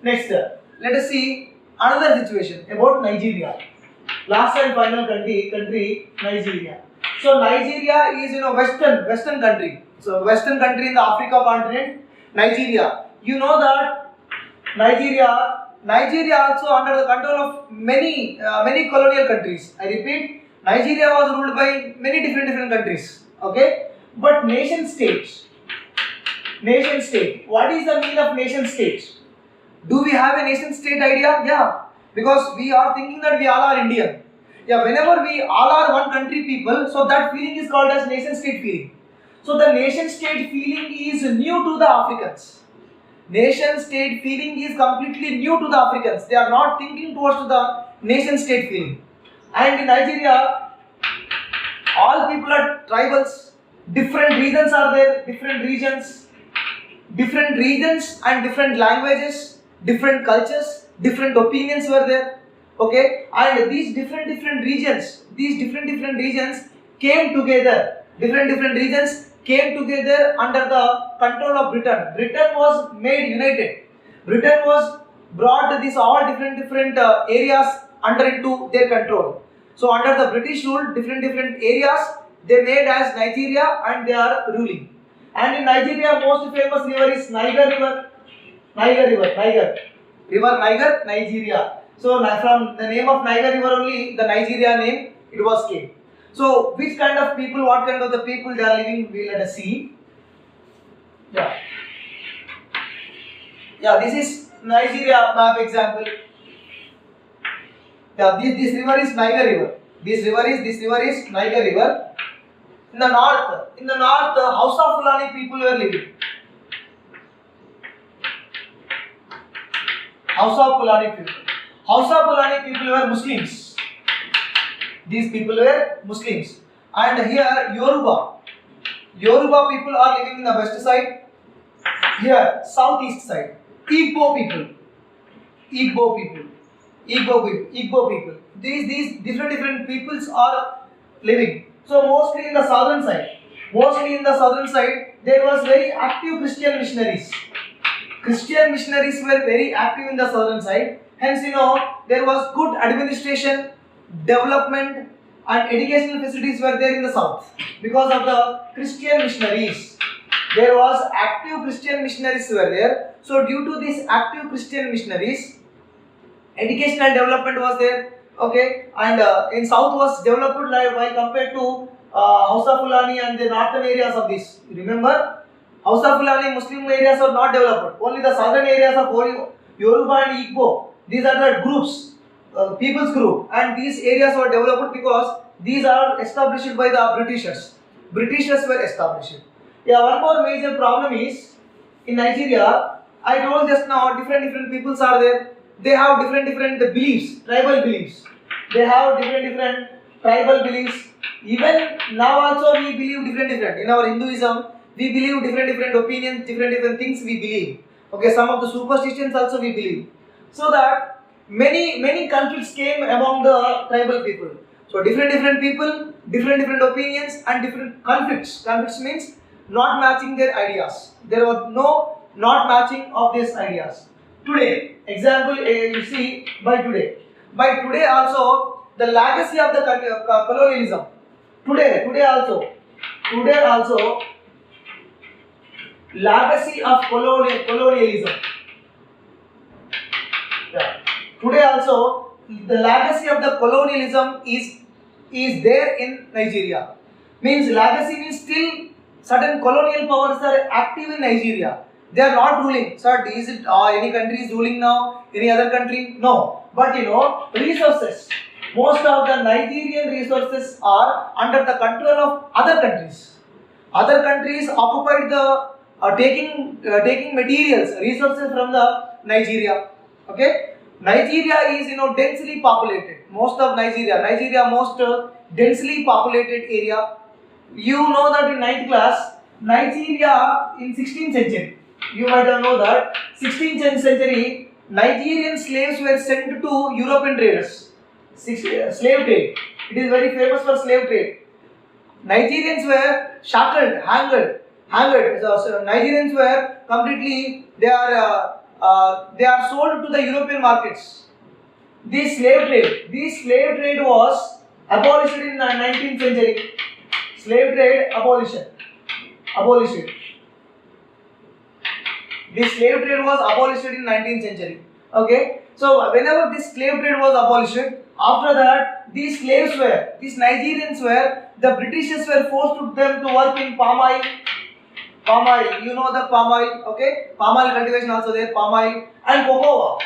Next, let us see another situation about Nigeria. Last and final country Nigeria. So Nigeria is western country. So western country in the Africa continent, Nigeria. You know that Nigeria also under the control of many colonial countries. I repeat, Nigeria was ruled by many different countries. Okay, but nation state. What is the meaning of nation state? Do we have a nation state idea? Yeah, because we are thinking that we all are Indian. Yeah, whenever we all are one country people, so that feeling is called as nation state feeling. So the nation state feeling is new to the Africans. Nation state feeling is completely new to the Africans. They are not thinking towards the nation state feeling. And in Nigeria, all people are tribals. Different regions are there. Different regions and different languages, different cultures, different opinions were there. Okay, and these different regions came together. Different regions came together under the control of Britain. Britain was made united. Britain was brought these all different areas under into their control. So under the British rule, different areas they made as Nigeria and they are ruling. And in Nigeria, most famous river is Niger River. Niger, Nigeria. So from the name of Niger River only, the Nigeria name it was came. So which kind of people, what kind of the people they are living, we let us see. Yeah, this is Nigeria map example. Yeah, this river is Niger River. This river is Niger River. In the north, the Hausa Fulani people were living. Hausa Fulani people were Muslims. These people were Muslims. And here Yoruba people are living in the west side. Here southeast side. Igbo people. These different peoples are living. So mostly in the southern side, there was very active Christian missionaries. Christian missionaries were very active in the southern side. Hence, there was good administration, development, and educational facilities were there in the south because of the Christian missionaries. There was active Christian missionaries were there. So due to these active Christian missionaries, educational development was there. Okay, and in south was developed while compared to Hausa Fulani and the northern areas of this. Remember, Hausa Fulani Muslim areas are not developed. Only the southern areas of Yoruba and Igbo. These are the groups, people's group, and these areas were developed because these are established by the Britishers. Britishers were established. Yeah, one more major problem is in Nigeria. I told just now different peoples are there. They have different beliefs, tribal beliefs. They have different tribal beliefs. Even now also we believe different. In our Hinduism, we believe different opinions, different things we believe. Okay, some of the superstitions also we believe. So that many conflicts came among the tribal people. So different people, different opinions and different conflicts. Conflicts means not matching their ideas. There was no not matching of these ideas. Today, example you see by today also the legacy of the colonialism. Today also legacy of colonialism. Yeah. Today also the legacy of the colonialism is there in Nigeria. Means legacy means still certain colonial powers are active in Nigeria. They are not ruling. Sir, is it any country is ruling now? Any other country? No. But resources. Most of the Nigerian resources are under the control of other countries. Other countries occupied the taking materials, resources from the Nigeria. Okay. Nigeria is densely populated. Most of Nigeria most densely populated area. You know that in 9th class, Nigeria in 16th century. You might have known that 16th century Nigerian slaves were sent to European traders. Slave trade. It is very famous for slave trade. Nigerians were shackled, hanged. So Nigerians were completely, they are they are sold to the European markets. This slave trade was abolished in the 19th century. Slave trade abolished. This slave trade was abolished in 19th century. Okay, so whenever this slave trade was abolished, after that these Nigerians were, the Britishers were forced them to work in palm oil, you know the palm oil, okay, palm oil cultivation also there, palm oil, and cocoa,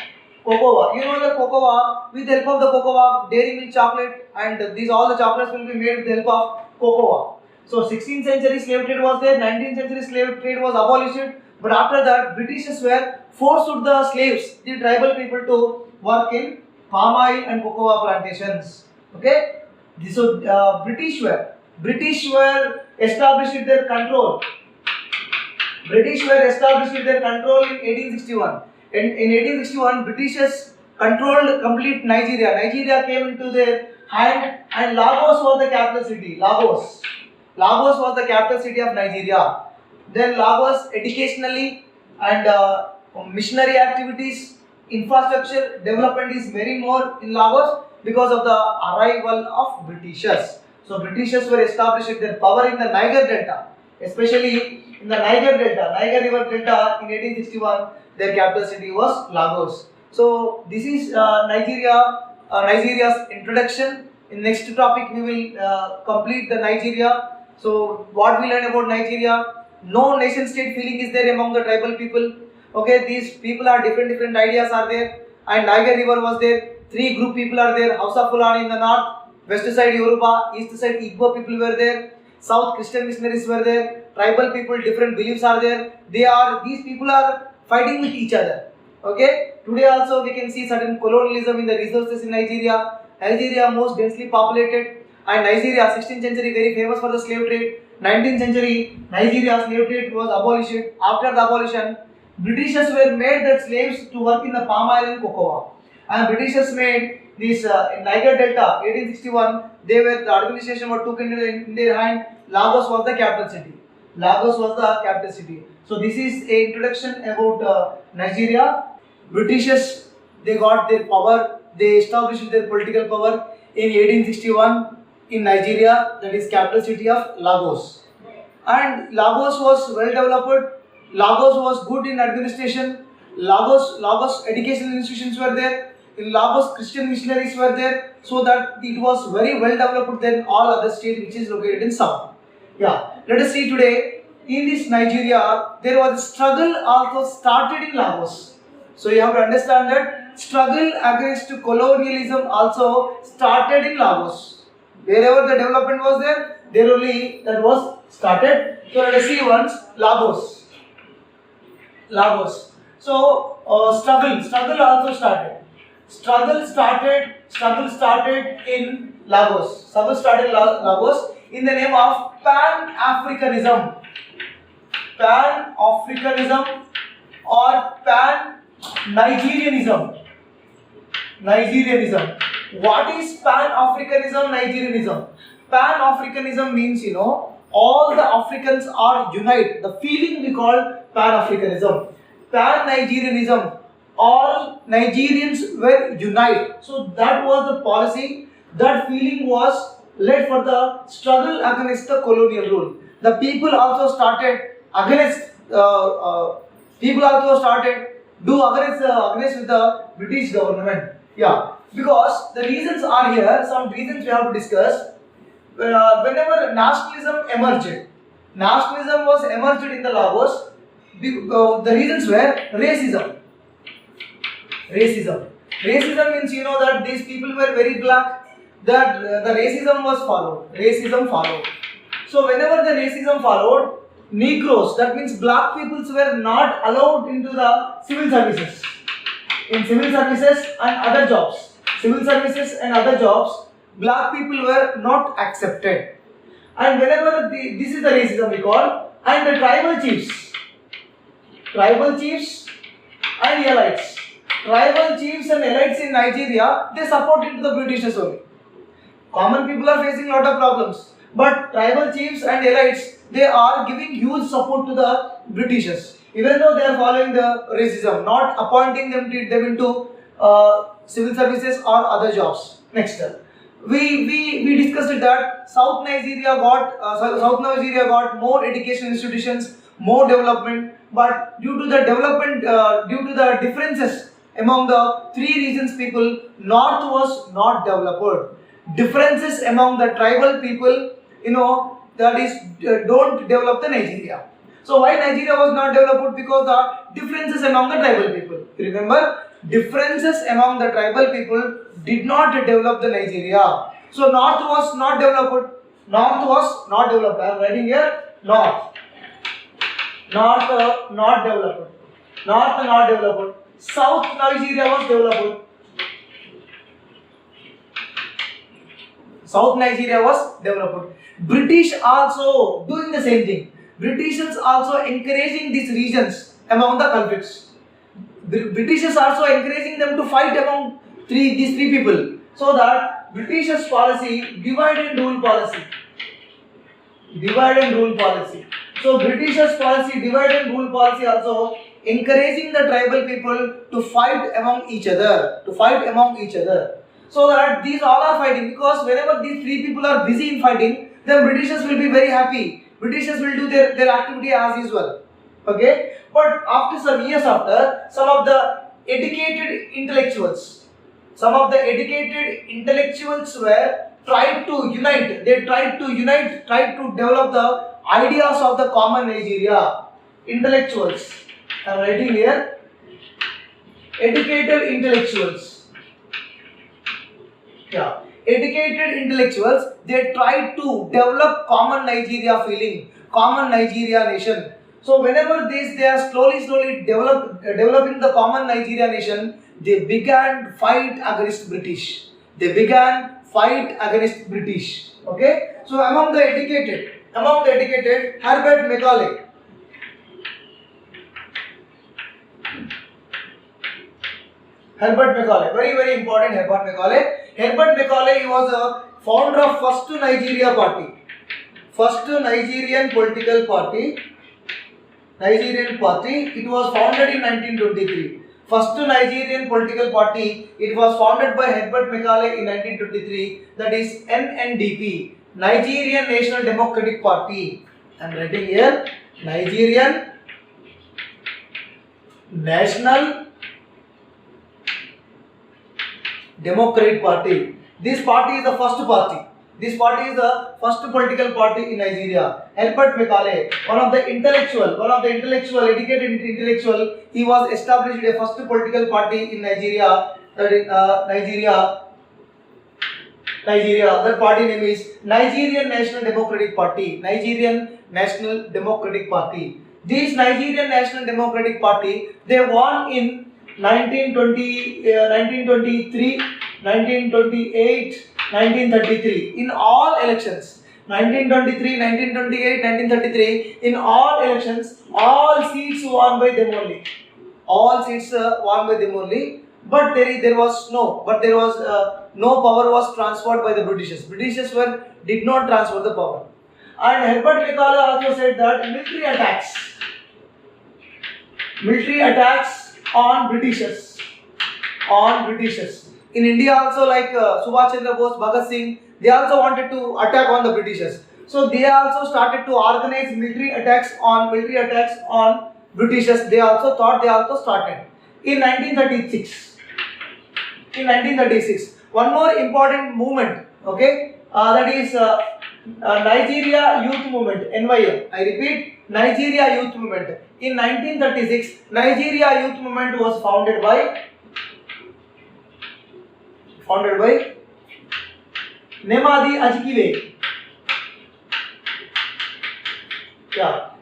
you know the cocoa, with the help of the cocoa, dairy milk chocolate, and these all the chocolates will be made with the help of cocoa. So 16th century slave trade was there, 19th century slave trade was abolished, but after that Britishers were forced the slaves, the tribal people, to work in palm oil and cocoa plantations. Okay, so British were established their control. British were established their control in 1861. In 1861, Britishers controlled complete Nigeria. Nigeria came into their hand, and Lagos was the capital city. Lagos was the capital city of Nigeria. Then Lagos, educationally and missionary activities, infrastructure development is very more in Lagos because of the arrival of Britishers. So Britishers were established their power in the Niger Delta, especially in the Niger River Delta. In 1861, their capital city was Lagos. So this is Nigeria's introduction. In next topic we will complete the Nigeria. So what we learn about Nigeria? No nation state feeling is there among the tribal people. Okay, these people are different ideas are there, and Niger River was there. 3 group people are there: Hausa Fulani in the north, west side Yoruba, east side Igbo people were there, south Christian missionaries were there. Tribal people, different beliefs are there. These people are fighting with each other. Okay, today also we can see certain colonialism in the resources in Nigeria. Nigeria most densely populated, and Nigeria 16th century very famous for the slave trade. 19th century Nigeria slave trade was abolished. After the abolition, Britishers were made the slaves to work in the palm oil and cocoa, and Britishers made this in Niger Delta 1861. The administration were took in their hand. Lagos was the capital city. So this is a introduction about Nigeria. Britishers, they got their power. They established their political power in 1861 in Nigeria, that is capital city of Lagos. And Lagos was well developed. Lagos was good in administration. Lagos educational institutions were there. In Lagos, Christian missionaries were there, so that it was very well developed than all other states which is located in south. Yeah, let us see today. In this Nigeria, there was a struggle also started in Lagos. So you have to understand that struggle against colonialism also started in Lagos. Wherever the development was there only that was started. So let us see once Lagos. So struggle also started. Struggle started in Lagos. In the name of Pan-Africanism. Pan-Africanism or Pan-Nigerianism. What is Pan-Africanism, Nigerianism? Pan-Africanism means, all the Africans are unite. The feeling we call Pan-Africanism. Pan-Nigerianism, all Nigerians were unite. So that was the policy. That feeling was led for the struggle against the colonial rule. The people also started against with the British government. Yeah, because the reasons are here. Some reasons we have to discuss. Whenever nationalism was emerged in the Lagos, the reasons were racism. Racism means that these people were very black. That the racism was followed. So whenever the racism followed, Negroes, that means black peoples, were not allowed into the civil services. In civil services and other jobs, black people were not accepted. And whenever this is the racism we call, and the tribal chiefs and elites. Tribal chiefs and elites in Nigeria, they supported the Britishers only. Common people are facing lot of problems, but tribal chiefs and elites, they are giving huge support to the Britishers. even though they are following the racism, not appointing them into civil services or other jobs. Next, we discussed that South Nigeria got more education institutions, more development, but due to the differences among the three regions people, North was not developed. Differences among the tribal people, that is, don't develop the Nigeria. So why Nigeria was not developed? Because the differences among the tribal people. Remember, differences among the tribal people did not develop the Nigeria. So North was not developed. North was not developed. I am writing here North. Not developed. North not developed. South Nigeria was developed. South Nigeria was developed. British also doing the same thing. Britishers also encouraging these regions among the conflicts. Britishers also encouraging them to fight among these three people. So that Britishers policy, divide and rule policy. Divide and rule policy. So Britishers policy, divide and rule policy also encouraging the tribal people to fight among each other. So that these all are fighting, because whenever these three people are busy in fighting, then Britishers will be very happy. Britishers will do their activity as usual. Okay? But after some years after, some of the educated intellectuals were tried to unite. They tried to develop the ideas of the common Nigeria. Intellectuals. I am writing here. Educated intellectuals. Yeah. Educated intellectuals, they tried to develop common Nigeria feeling, common Nigeria nation. So whenever they are slowly developing the common Nigeria nation, they began fight against British. Okay. So among the educated, Herbert Macaulay. Very, very important. Herbert Macaulay, he was a founder of first Nigeria party. First Nigerian political party. It was founded in 1923. First Nigerian political party, it was founded by Herbert Macaulay in 1923. That is NNDP, Nigerian National Democratic Party. I am writing here, Nigerian National Democratic Party. This party is the first party. This party is the first political party in Nigeria. Herbert Macaulay, one of the educated intellectual, he was established a first political party in Nigeria. Nigeria. That party name is Nigerian National Democratic Party. This Nigerian National Democratic Party, they won in 1920, 1923, 1928, 1933 in all elections. 1923, 1928, 1933 in all elections, all seats won by them only. But there was no power was transferred by the Britishers. Britishers did not transfer the power. And Herbert Macaulay also said that military attacks on Britishers. In India also, like Subhash Chandra Bose, Bhagat Singh, they also wanted to attack on the Britishers. So they also started to organize military attacks on Britishers. They also started in 1936. One more important movement, okay, that is Nigeria Youth Movement, NYM. I repeat, Nigeria Youth Movement. In 1936, Nigeria Youth Movement was founded by Nemadi Azikiwe.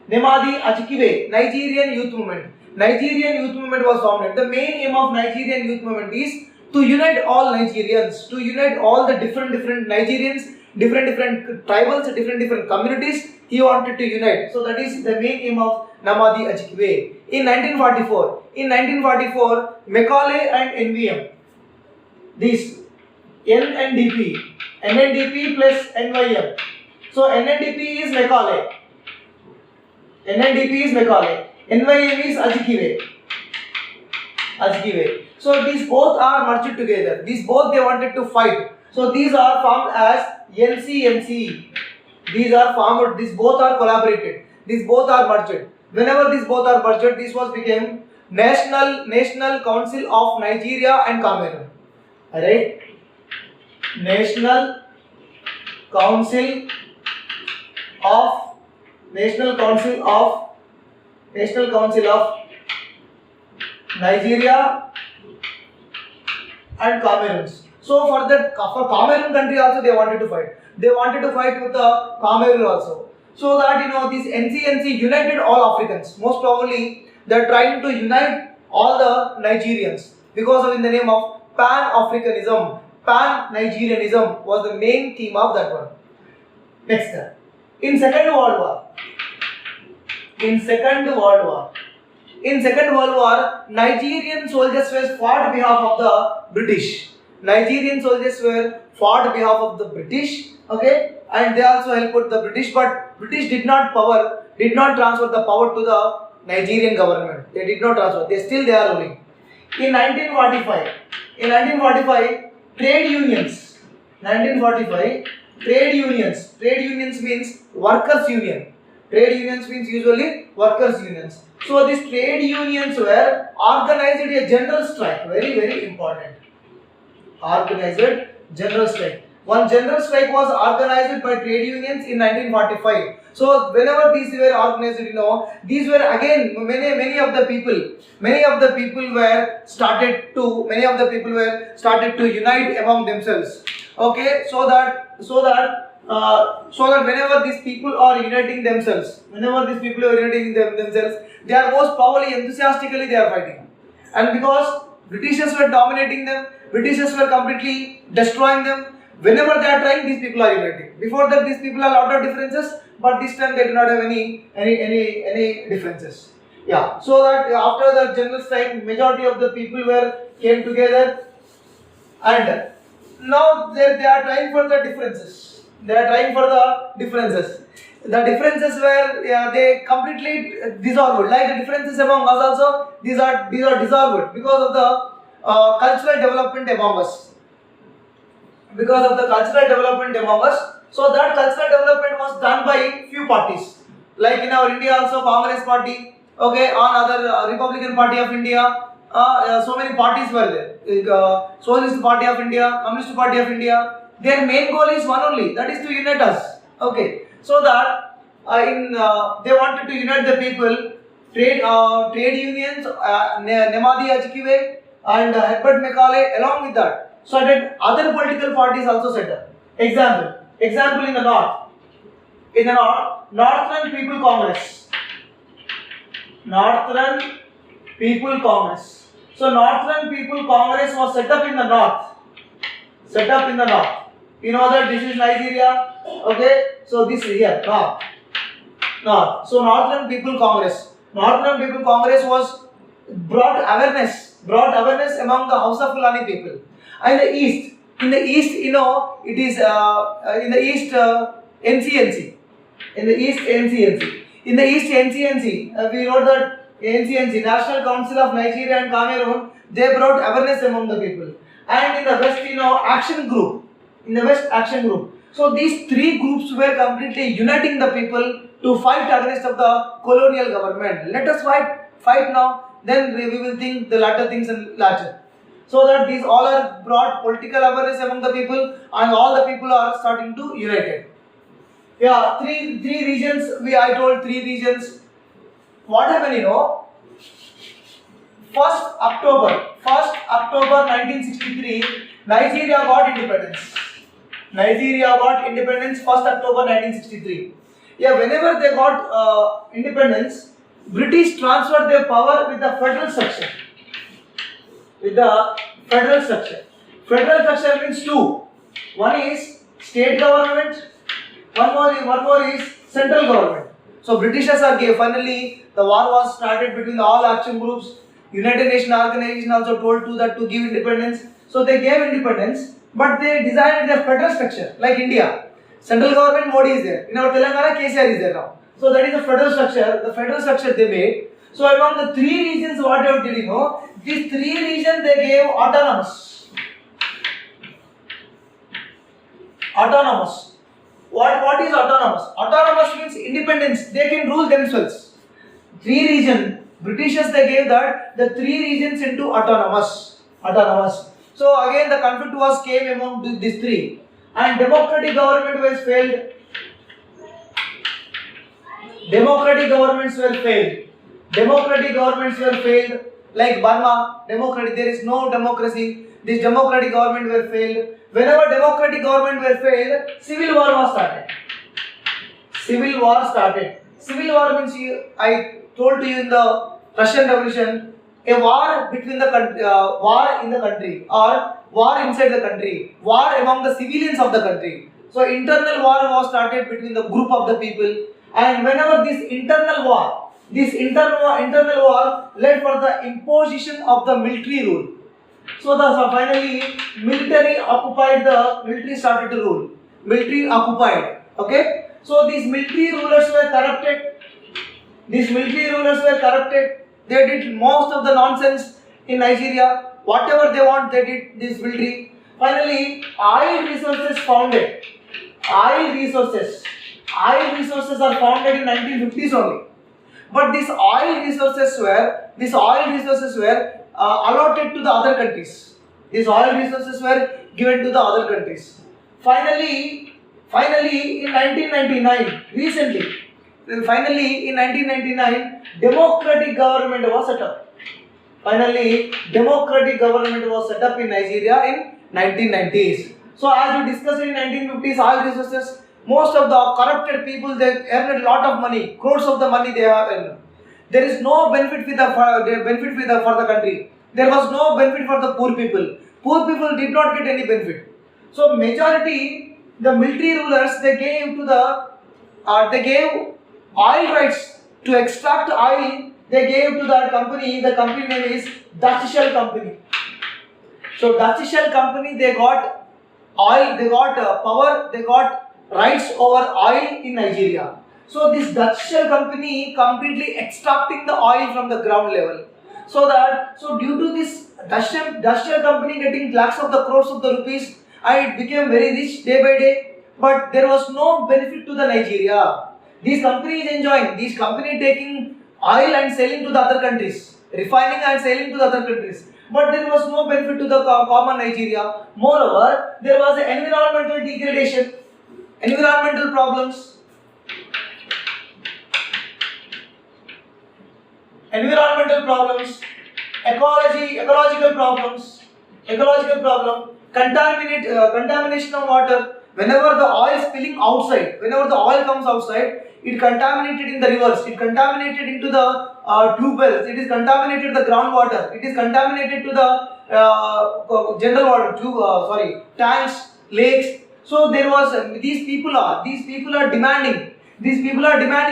Nemadi Azikiwe, Nigerian Youth Movement. Nigerian Youth Movement was founded. The main aim of Nigerian Youth Movement is to unite all Nigerians, to unite all the different Nigerians, different tribals, different communities. He wanted to unite. So that is the main aim of Namadi Azikiwe. In 1944, Macaulay and NVM, this NNDP plus NYM. So NNDP is Macaulay. NYM is Azikiwe. Azikiwe. So these both are merged together. These both they wanted to fight. So these are formed as NCNC. These are formed. These both are collaborated. These both are merged. Whenever these both are merged, this was became National Council of Nigeria and Cameroon. Alright? National Council of Nigeria and Cameroon. So for Cameroon country also they wanted to fight. They wanted to fight with the Cameroon also. So that this NCNC united all Africans. Most probably they are trying to unite all the Nigerians because of in the name of Pan-Africanism. Pan-Nigerianism was the main theme of that one. Next step. In Second World War, Nigerian soldiers were fought on behalf of the British. Okay, and they also helped the British, but British did not transfer the power to the Nigerian government. They did not transfer. They are ruling. In 1945, trade unions. Trade unions means workers' union. Trade unions means usually workers' unions. So these trade unions were organized a general strike. Very, very important. Organized general strike. One general strike was organized by trade unions in 1945. So whenever these were organized, these were again many of the people were started to unite among themselves. Okay, so that whenever these people are uniting themselves, they are most probably enthusiastically they are fighting. And because Britishers were dominating them, Britishers were completely destroying them. Whenever they are trying, these people are uniting. Before that, these people have a lot of differences, but this time they do not have any differences. Yeah. So that after the general strike, majority of the people came together, and now they are trying for the differences. The differences were they completely dissolved. Like the differences among us also, these are dissolved because of the cultural development among us. So that cultural development was done by few parties. Like in our India also, Congress party, okay, on other Republican Party of India, so many parties were there. Socialist Party of India, Communist Party of India. Their main goal is one only, that is to unite us. Okay, so that they wanted to unite the people. Trade unions, Nemadi Azikiwe and Herbert Macaulay, along with that. So that other political parties also set up. Example in the north. In the north, Northern People Congress. So Northern People Congress was set up in the north. You know that this is Nigeria. Okay, so this is here, north. So Northern People Congress. Northern People Congress was brought awareness among the House of Fulani people. And in the east, it is in the east NCNC. In the east NCNC, we wrote that NCNC, National Council of Nigeria and Cameroon, they brought awareness among the people. And in the west, action group. So these three groups were completely uniting the people to fight against of the colonial government. Let us fight now. Then we will think the latter things and latter. So that these all are brought political awareness among the people, and all the people are starting to unite. Yeah, three regions. I told three regions. What happened? 1st October 1963, Nigeria got independence. 1st October 1963. Yeah, whenever they got independence, British transferred their power with the federal structure. Federal structure means two. One is state government, one more is central government. So Britishers finally the war was started between all action groups. United Nations organization also told to give independence. So they gave independence, but they designed their federal structure like India. Central government Modi is there. In our Telangana, KCR is there now. So that is the federal structure. The federal structure they made. So among the three regions, what did you know? These three regions they gave autonomous. Autonomous. What is autonomous? Autonomous means independence. They can rule themselves. Three regions. Britishers they gave that the three regions into autonomous. Autonomous. So again the conflict was came among these three. And democratic government was failed. Democratic governments were failed. Democratic governments were failed. Like Burma, democratic. There is no democracy. This democratic government were failed. Whenever democratic government were failed, civil war was started. Civil war started. Civil war means I told to you in the Russian Revolution, a war between the war in the country or war inside the country, war among the civilians of the country. So internal war was started between the group of the people, and whenever this internal war led for the imposition of the military rule. So finally military started to rule. Military occupied. Okay. So these military rulers were corrupted. They did most of the nonsense in Nigeria. Whatever they want, they did this military. Finally, oil resources founded. Oil resources are founded in 1950s only. But these oil resources were allotted to the other countries. These oil resources were given to the other countries. Finally, in 1999, democratic government was set up. Democratic government was set up in Nigeria in 1990s. So as we discussed in 1950s, oil resources, most of the corrupted people, they earned a lot of money, crores of the money they have earned. There is no benefit for the country. There was no benefit for the poor people. Poor people did not get any benefit. So majority, the military rulers, they gave oil rights to extract oil. They gave to that company. The company name is Dutch Shell Company. So Dutch Shell Company, they got oil, they got power, they got rights over oil in Nigeria. So this Dutch Shell Company completely extracting the oil from the ground level. So due to this Dutch Shell Company getting lakhs of the crores of the rupees, and it became very rich day by day. But there was no benefit to the Nigeria. These companies enjoying, these company taking oil and selling to the other countries, refining and selling to the other countries. But there was no benefit to the common Nigeria. Moreover, there was an environmental degradation, environmental problems. Ecological problem, contamination of water. Whenever the oil is spilling outside, whenever the oil comes outside, it contaminated in the rivers, it contaminated into the tube wells, it is contaminated the groundwater, it is contaminated to the general water, tanks, lakes. So there was these people are demanding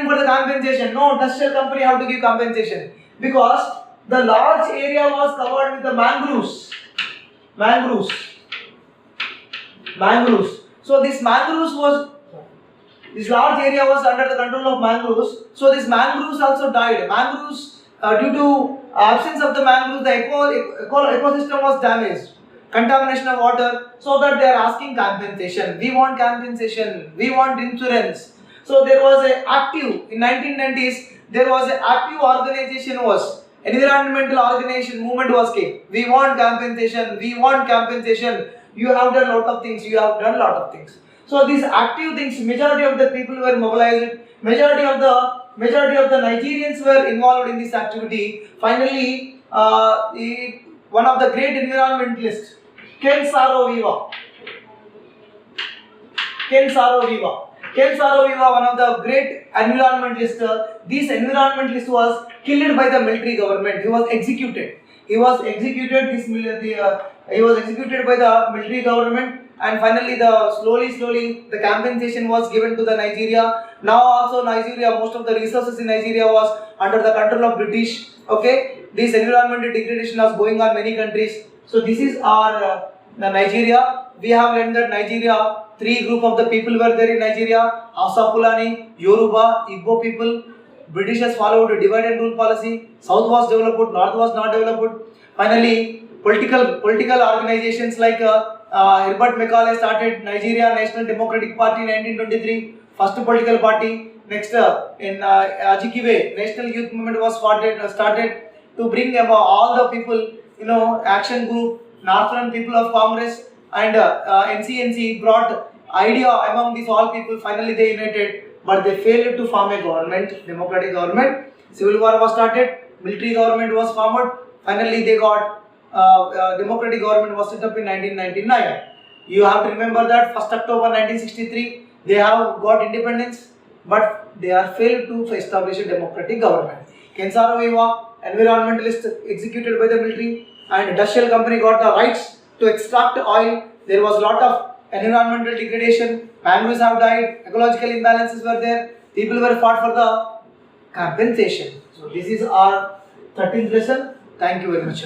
for the compensation. No, Dutch Shell Company have to give compensation because the large area was covered with the mangroves. So this large area was under the control of mangroves. So these mangroves also died. Due to absence of the mangroves, the ecosystem was damaged. Contamination of water. So that they are asking compensation. We want compensation. We want insurance. So there was in 1990s, there was an active organization environmental organization movement was came. We want compensation. You have done a lot of things. So these active things, majority of the people were mobilized. Majority of the Nigerians were involved in this activity. Finally, one of the great environmentalists, Ken Saro-Wiwa, one of the great environmentalists. This environmentalist was killed by the military government. He was executed. He was executed by the military government, and finally slowly the compensation was given to the Nigeria. Now also Nigeria, most of the resources in Nigeria was under the control of British. Okay, this environmental degradation was going on many countries. So this is our the Nigeria. We have learned that Nigeria, three group of the people were there in Nigeria: Hausa Fulani, Yoruba, Igbo people. Britishers followed a divide and rule policy. South was developed, North was not developed. Finally, political organizations like Herbert Macaulay started Nigeria National Democratic Party in 1923, first political party. Next, in Ajikiwe, National Youth Movement was started to bring about all the people, action group, Northern People of Congress, and NCNC brought idea among these all people. Finally, they united, but they failed to form a government, democratic government. Civil war was started, military government was formed. Finally, they got democratic government was set up in 1999. You have to remember that 1st October 1963, they have got independence, but they are failed to establish a democratic government. Kensaro Iwa, environmentalist executed by the military, and Dutch Shell Company got the rights to extract oil. There was a lot of environmental degradation, mangroves have died, ecological imbalances were there, people were fought for the compensation. So this is our 13th lesson. Thank you very much.